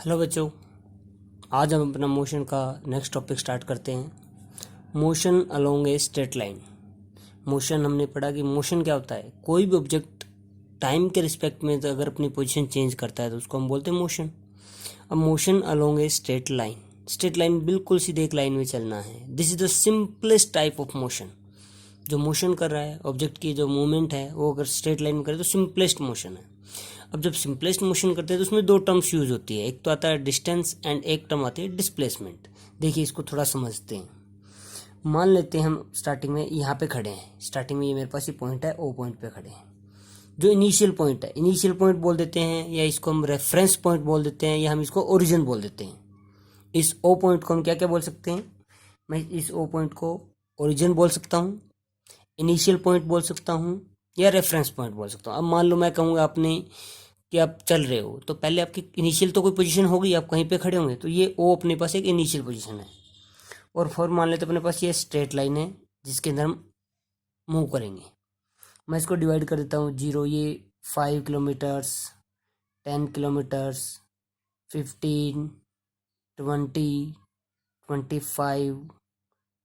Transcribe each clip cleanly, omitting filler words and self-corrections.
Hello बच्चों, आज हम अपना मोशन का नेक्स्ट टॉपिक स्टार्ट करते हैं। Motion along a straight line. Motion हमने पढ़ा कि मोशन क्या होता है। कोई भी ऑब्जेक्ट टाइम के रिस्पेक्ट में अगर अपनी पोजीशन चेंज करता है तो उसको हम बोलते हैं मोशन। अब motion along a straight line, straight line बिल्कुल सीधे एक लाइन में चलना है। This is the simplest type of motion. जो मोशन कर रहा है ऑब्जेक्ट की जो मूवमेंट है वो अगर स्ट्रेट लाइन में करे तो सिंपलेस्ट मोशन है। अब जब सिंपलेस्ट मोशन करते हैं तो उसमें दो टर्म्स यूज होती है, एक तो आता है डिस्टेंस एंड एक टर्म आती है डिस्प्लेसमेंट। देखिए इसको थोड़ा समझते हैं। मान लेते हैं हम स्टार्टिंग में यहाँ पे खड़े हैं, स्टार्टिंग में ये मेरे पास ये पॉइंट है, ओ पॉइंट पे खड़े हैं। जो इनिशियल पॉइंट है, इनिशियल पॉइंट बोल देते हैं, या इसको हम रेफरेंस पॉइंट बोल देते हैं, या हम इसको ओरिजिन बोल देते हैं। इस ओ पॉइंट को हम क्या क्या बोल सकते हैं? मैं इस ओ पॉइंट को ओरिजिन बोल सकता हूँ, इनिशियल पॉइंट बोल सकता हूँ, या रेफरेंस पॉइंट बोल सकता हूँ। अब मान लो मैं कहूँगा आपने कि आप चल रहे हो तो पहले आपकी इनिशियल तो कोई पोजीशन होगी, आप कहीं पे खड़े होंगे, तो ये ओ अपने पास एक इनिशियल पोजीशन है। और फॉर मान लेते अपने पास ये स्ट्रेट लाइन है जिसके अंदर हम मूव करेंगे। मैं इसको डिवाइड कर देता हूँ, 0 ये 5 किलोमीटर्स, 10 किलोमीटर्स, 15, 20, 25,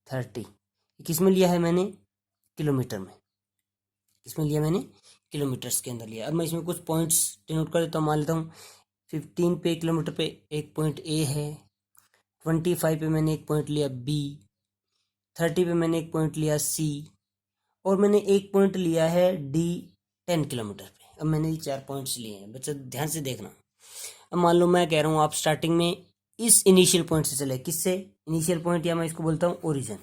30। किस में लिया है मैंने? किलोमीटर में। किसमें लिया मैंने? किलोमीटर्स के अंदर लिया। अब मैं इसमें कुछ पॉइंट्स डिनोट कर देता हूँ। मान लेता हूँ 15 पे किलोमीटर पे एक पॉइंट ए है, 25 पे मैंने एक पॉइंट लिया बी, 30 पे मैंने एक पॉइंट लिया सी, और मैंने एक पॉइंट लिया है डी 10 किलोमीटर पे। अब मैंने ये 4 पॉइंट्स लिए हैं। बच्चा ध्यान से देखना। अब मान लो मैं कह रहा हूँ आप स्टार्टिंग में इस इनिशियल पॉइंट से चले। किससे? इनिशियल पॉइंट, या मैं इसको बोलता हूँ ओरिजिन।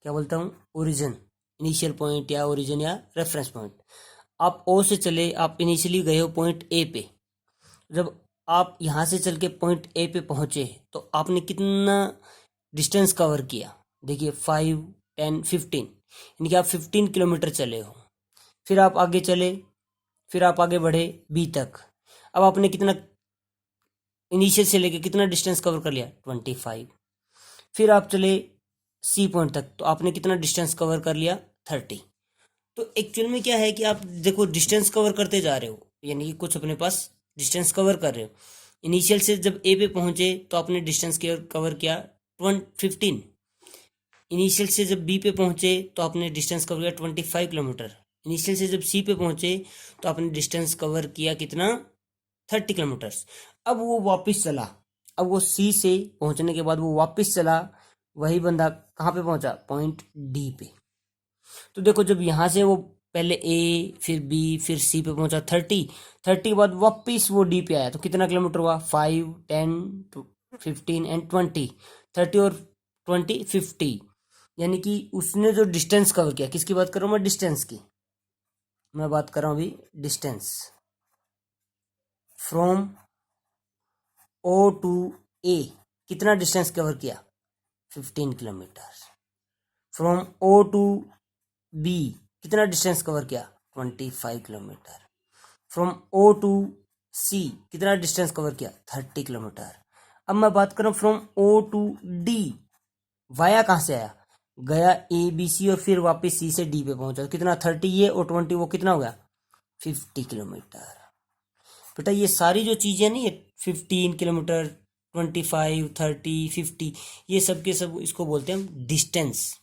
क्या बोलता हूँ? ओरिजिन। इनिशियल पॉइंट या ओरिजिन या रेफरेंस पॉइंट। आप ओ से चले, आप इनिशियली गए हो पॉइंट ए पे। जब आप यहाँ से चल के पॉइंट ए पे पहुंचे तो आपने कितना डिस्टेंस कवर किया? देखिए 5, 10, 15, यानी कि आप 15 किलोमीटर चले हो। फिर आप आगे चले, फिर आप आगे बढ़े बी तक। अब आपने कितना इनिशियल से लेके कितना डिस्टेंस कवर कर लिया? 25। फिर आप चले सी पॉइंट तक, तो आपने कितना डिस्टेंस कवर कर लिया? 30। तो एक्चुअल में क्या है कि आप देखो डिस्टेंस कवर करते जा रहे हो, यानी कि कुछ अपने पास डिस्टेंस कवर कर रहे हो। इनिशियल से जब ए पे पहुंचे तो आपने डिस्टेंस कवर किया 15। इनिशियल से जब बी पे पहुंचे तो आपने डिस्टेंस कवर किया 25 किलोमीटर। इनिशियल से जब सी पे पहुंचे तो आपने डिस्टेंस कवर किया कितना? 30 किलोमीटर्स। अब वो वापस चला। अब वो सी से पहुंचने के बाद वो वापस चला, वही बंदा कहाँ पे पहुंचा? पॉइंट डी पे। तो देखो जब यहाँ से वो पहले ए फिर बी फिर सी पे पहुंचा 30 के बाद वापिस वो डी पे आया तो कितना किलोमीटर हुआ? 5, 10, 15 एंड 20। 30 और 20, 50। यानी कि उसने जो डिस्टेंस कवर किया, किसकी बात कर रहा हूँ मैं? डिस्टेंस की। मैं बात कर रहा हूँ अभी distance from O to A. कितना डिस्टेंस कवर किया? 15 kilometre. From O to B कितना डिस्टेंस कवर किया? 25 kilometre. From O to C कितना डिस्टेंस कवर किया? 30 किलोमीटर। अब मैं बात कर रहा हूँ from O to D. Via कहाँ से आया? गया ए बी सी और फिर वापस सी से डी पे पहुंचा। तो कितना? 30 ये और 20 वो कितना हो गया? 50 किलोमीटर। बेटा ये सारी जो चीजें नहीं है, 15 किलोमीटर, 25, 30, 50, ये सब के सब इसको बोलते हैं हम distance.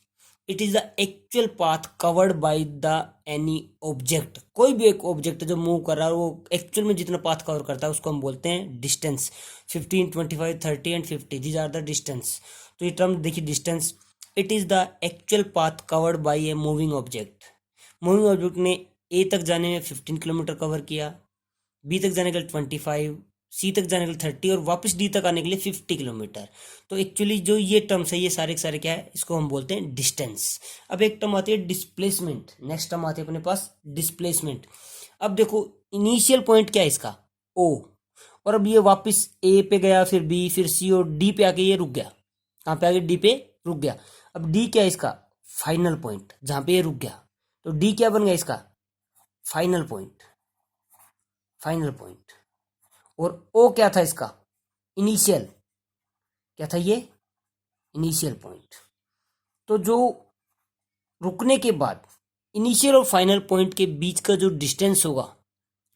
It is the actual path covered by the any object. कोई भी एक ऑब्जेक्ट जो मूव कर रहा है वो एक्चुअल में जितना पाथ कवर करता है उसको हम बोलते हैं distance. 15, 25, 30 and 50, these are the distance. तो ये टर्म देखिए distance, it is the actual path covered by a moving object. Moving object ने ए तक जाने में 15 किलोमीटर कवर किया, बी तक जाने के लिए 25, सी तक जाने के लिए 30 और वापस डी तक आने के लिए 50 किलोमीटर। तो एक्चुअली जो ये टर्म्स है ये सारे के सारे क्या है? इसको हम बोलते हैं डिस्टेंस। अब एक टर्म आती है डिस्प्लेसमेंट। नेक्स्ट टर्म आती है अपने पास डिस्प्लेसमेंट। अब देखो इनिशियल पॉइंट क्या है इसका? ओ। और अब ये वापस ए पे गया, फिर बी, फिर सी और डी पे आके ये रुक गया। कहाँ पे आगे? डी पे रुक गया। अब डी क्या है इसका? फाइनल पॉइंट, जहां पे ये रुक गया। तो डी क्या बन गया इसका? Final point. Final point. और ओ क्या था इसका? इनिशियल। क्या था ये? Initial point. तो जो रुकने के बाद इनिशियल और फाइनल पॉइंट के बीच का जो डिस्टेंस होगा,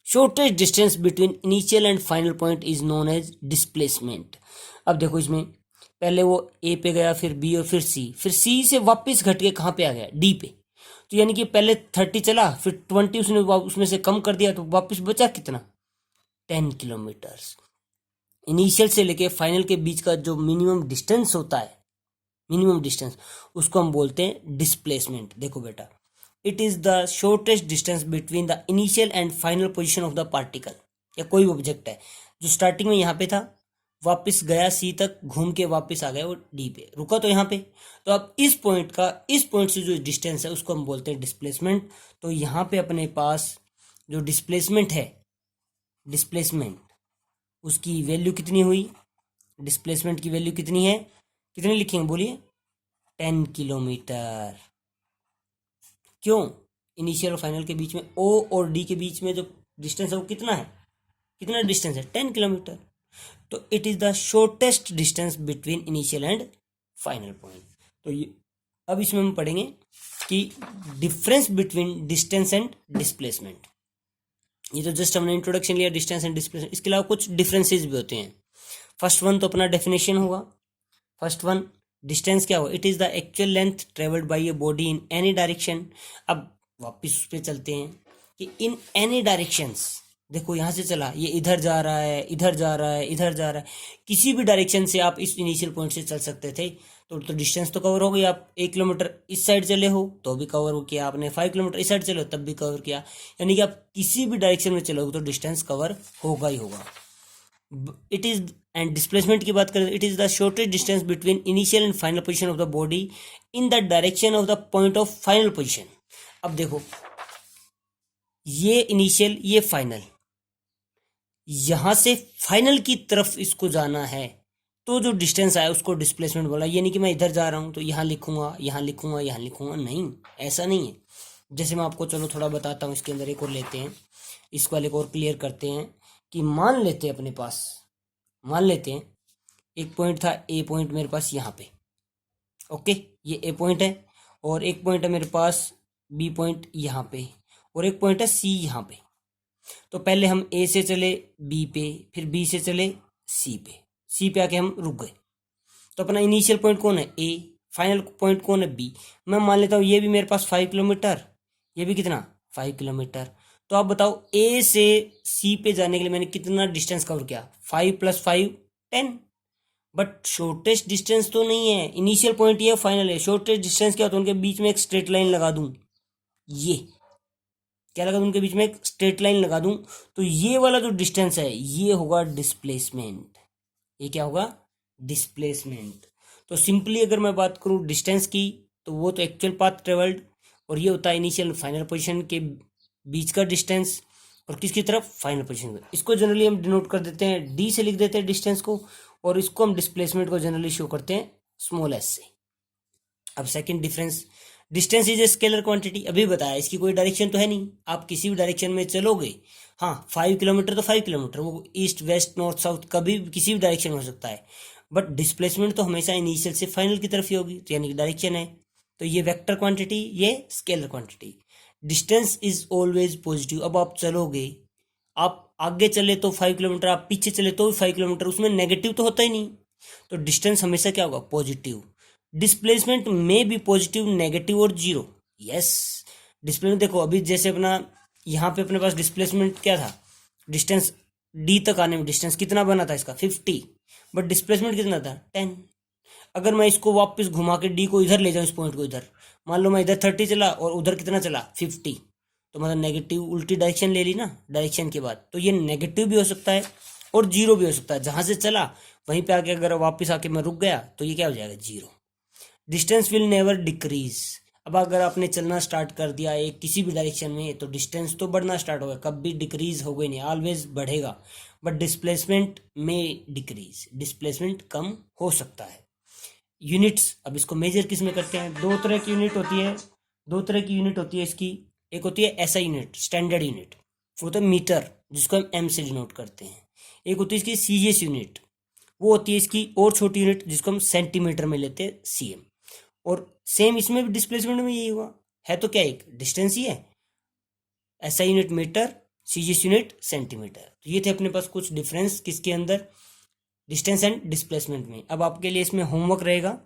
shortest distance between initial and final point is known as displacement. अब देखो इसमें पहले वो ए पे गया, फिर बी और फिर सी, फिर सी से वापस घट के कहाँ पे आ गया, डी पे। तो यानी कि पहले 30 चला, फिर 20 उसने उसमें से कम कर दिया, तो वापस बचा कितना, 10 किलोमीटर। इनिशियल से लेके फाइनल के बीच का जो मिनिमम डिस्टेंस होता है, मिनिमम डिस्टेंस, उसको हम बोलते हैं डिस्प्लेसमेंट। देखो बेटा, it is the shortest distance between the initial and final position of the particle. या कोई ऑब्जेक्ट है जो स्टार्टिंग में यहाँ पे था, वापस गया सी तक, घूम के वापस आ गया वो डी पे, रुका तो यहाँ पे। तो अब इस पॉइंट से जो डिस्टेंस है उसको हम बोलते हैं डिस्प्लेसमेंट। तो यहाँ पे अपने पास जो डिस्प्लेसमेंट है, डिस्प्लेसमेंट उसकी वैल्यू कितनी हुई, डिस्प्लेसमेंट की वैल्यू कितनी है, कितने लिखेंगे बोलिए, 10 किलोमीटर। क्यों, इनिशियल और फाइनल के बीच में, ओ और डी के बीच में जो डिस्टेंस है वो कितना है, कितना डिस्टेंस है, 10 किलोमीटर। तो it is the shortest distance between initial and final point. तो ये अब इसमें हम पढ़ेंगे कि difference between distance and displacement. ये तो जस्ट हमने इंट्रोडक्शन लिया डिस्टेंस एंड डिस्प्लेसमेंट, इसके अलावा कुछ डिफरेंसेस भी होते हैं। फर्स्ट वन तो अपना डेफिनेशन होगा। फर्स्ट वन, डिस्टेंस क्या हो, it is the actual length travelled by a body in any direction. अब वापस उस पर चलते हैं कि इन एनी डायरेक्शंस, देखो यहां से चला, ये इधर जा रहा है, इधर जा रहा है, इधर जा रहा है, किसी भी डायरेक्शन से आप इस इनिशियल पॉइंट से चल सकते थे। तो डिस्टेंस तो कवर हो गई। आप 1 किलोमीटर इस साइड चले हो तो भी कवर हो किया आपने, 5 किलोमीटर इस साइड चले हो तब भी कवर किया। यानी कि आप किसी भी डायरेक्शन में चलोगे तो डिस्टेंस कवर होगा ही होगा। इट इज, एंड डिस्प्लेसमेंट की बात करें, it is the shortest distance between initial and final position of the body in the direction of the point of final position. अब देखो, ये इनिशियल, ये फाइनल, यहां से फाइनल की तरफ इसको जाना है, तो जो डिस्टेंस आया उसको डिस्प्लेसमेंट बोला। ये नहीं कि मैं इधर जा रहा हूं तो यहां लिखूंगा, यहां लिखूंगा, यहां लिखूंगा, नहीं, ऐसा नहीं है। जैसे मैं आपको चलो थोड़ा बताता हूं, इसके अंदर एक और लेते हैं, इसको वाले को और क्लियर करते हैं कि मान लेते हैं अपने पास, मान लेते हैं एक पॉइंट था, ए पॉइंट मेरे पास यहाँ पे, ओके, ये ए पॉइंट है, और एक पॉइंट है मेरे पास बी पॉइंट यहाँ पे, और एक पॉइंट है सी यहाँ पे। तो पहले हम ए से चले बी पे, फिर बी से चले सी पे, सी पे आके हम रुक गए। तो अपना इनिशियल पॉइंट कौन है, ए, फाइनल पॉइंट कौन है, बी। मैं मान लेता हूँ ये भी मेरे पास 5 किलोमीटर, ये भी कितना, 5 किलोमीटर। तो आप बताओ, ए से सी पे जाने के लिए मैंने कितना डिस्टेंस कवर किया, 5 + 5 10। बट शॉर्टेस्ट डिस्टेंस तो नहीं है, इनिशियल पॉइंट ये फाइनल है। शॉर्टेस्ट डिस्टेंस क्या होता है, उनके बीच में एक स्ट्रेट लाइन लगा दूं, ये क्या लगा दूं, उनके बीच में एक स्ट्रेट लाइन लगा दूं, तो ये वाला जो डिस्टेंस है ये होगा डिस्प्लेसमेंट। ये क्या होगा, डिस्प्लेसमेंट। तो सिंपली अगर मैं बात करूं डिस्टेंस की, तो वो तो एक्चुअल पाथ ट्रेवल्ड, और ये होता है इनिशियल फाइनल पोजीशन के बीच का डिस्टेंस, और किसकी तरफ, फाइनल पोजीशन का। इसको जनरली हम डिनोट कर देते हैं, डी से लिख देते हैं डिस्टेंस को, और इसको हम डिस्प्लेसमेंट को जनरली शो करते हैं स्मॉल एस से। अब second difference, distance is a scalar quantity. अभी बताया, इसकी कोई डायरेक्शन तो है नहीं, आप किसी भी डायरेक्शन में चलोगे। हाँ, 5 किलोमीटर तो 5 किलोमीटर, वो ईस्ट वेस्ट नॉर्थ साउथ कभी किसी भी डायरेक्शन में हो सकता है। बट डिस्प्लेसमेंट तो हमेशा इनिशियल से फाइनल की तरफ ही होगी, तो यानी कि डायरेक्शन है। तो ये वेक्टर क्वांटिटी, ये scalar quantity. Distance is always positive. अब आप चलोगे, आप आगे चले तो 5 किलोमीटर, आप पीछे चले तो भी 5 किलोमीटर, उसमें नेगेटिव तो होता ही नहीं। तो डिस्टेंस हमेशा क्या होगा, पॉजिटिव। डिस्प्लेसमेंट में भी पॉजिटिव, नेगेटिव और जीरो। यस, डिस्प्लेसमेंट देखो, अभी जैसे अपना यहाँ पे अपने पास डिस्प्लेसमेंट क्या था, डिस्टेंस डी तक आने में डिस्टेंस कितना बना था इसका, 50, बट डिस्प्लेसमेंट कितना था, 10। अगर मैं इसको वापस घुमा के डी को इधर ले जाऊँ, इस पॉइंट को इधर, मान लो मैं इधर 30 चला और उधर कितना चला, 50, तो मतलब नेगेटिव, उल्टी डायरेक्शन ले ली ना डायरेक्शन के बाद, तो ये नेगेटिव भी हो सकता है और जीरो भी हो सकता है। जहां से चला वहीं पे आके अगर वापस आके मैं रुक गया तो ये क्या हो जाएगा, zero. Distance will never decrease. अब अगर आपने चलना स्टार्ट कर दिया एक किसी भी डायरेक्शन में, तो डिस्टेंस तो बढ़ना स्टार्ट होगा, कभी डिक्रीज होगा नहीं, ऑलवेज बढ़ेगा। बट डिस्प्लेसमेंट में डिक्रीज, डिस्प्लेसमेंट कम हो सकता है। यूनिट्स, अब इसको मेजर किस में करते हैं, दो तरह की यूनिट होती है, दो तरह की यूनिट होती है इसकी। एक होती है ऐसा यूनिट, स्टैंडर्ड यूनिट, वो होता है मीटर, जिसको हम एम से डिनोट करते हैं। एक होती है इसकी सीजीएस यूनिट, वो होती है इसकी और छोटी यूनिट, जिसको हम सेंटीमीटर में लेते हैं, सीएम। और सेम इसमें भी डिस्प्लेसमेंट में यही हुआ है, तो क्या एक डिस्टेंस ही है, ऐसा unit metre, CGS unit centimetre. तो ये थे अपने पास कुछ डिफरेंस किसके अंदर, डिस्टेंस एंड डिस्प्लेसमेंट में। अब आपके लिए इसमें होमवर्क रहेगा,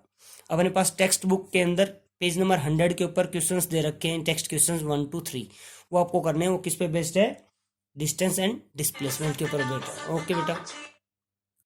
अपने पास टेक्स्ट बुक के अंदर पेज नंबर 100 के ऊपर क्वेश्चंस दे रखे हैं, टेक्स्ट क्वेश्चंस 1 2 3, वो आपको करने हैं। वो किस पे बेस्ड है, डिस्टेंस एंड डिस्प्लेसमेंट के ऊपर बेस्ड है। ओके बेटा।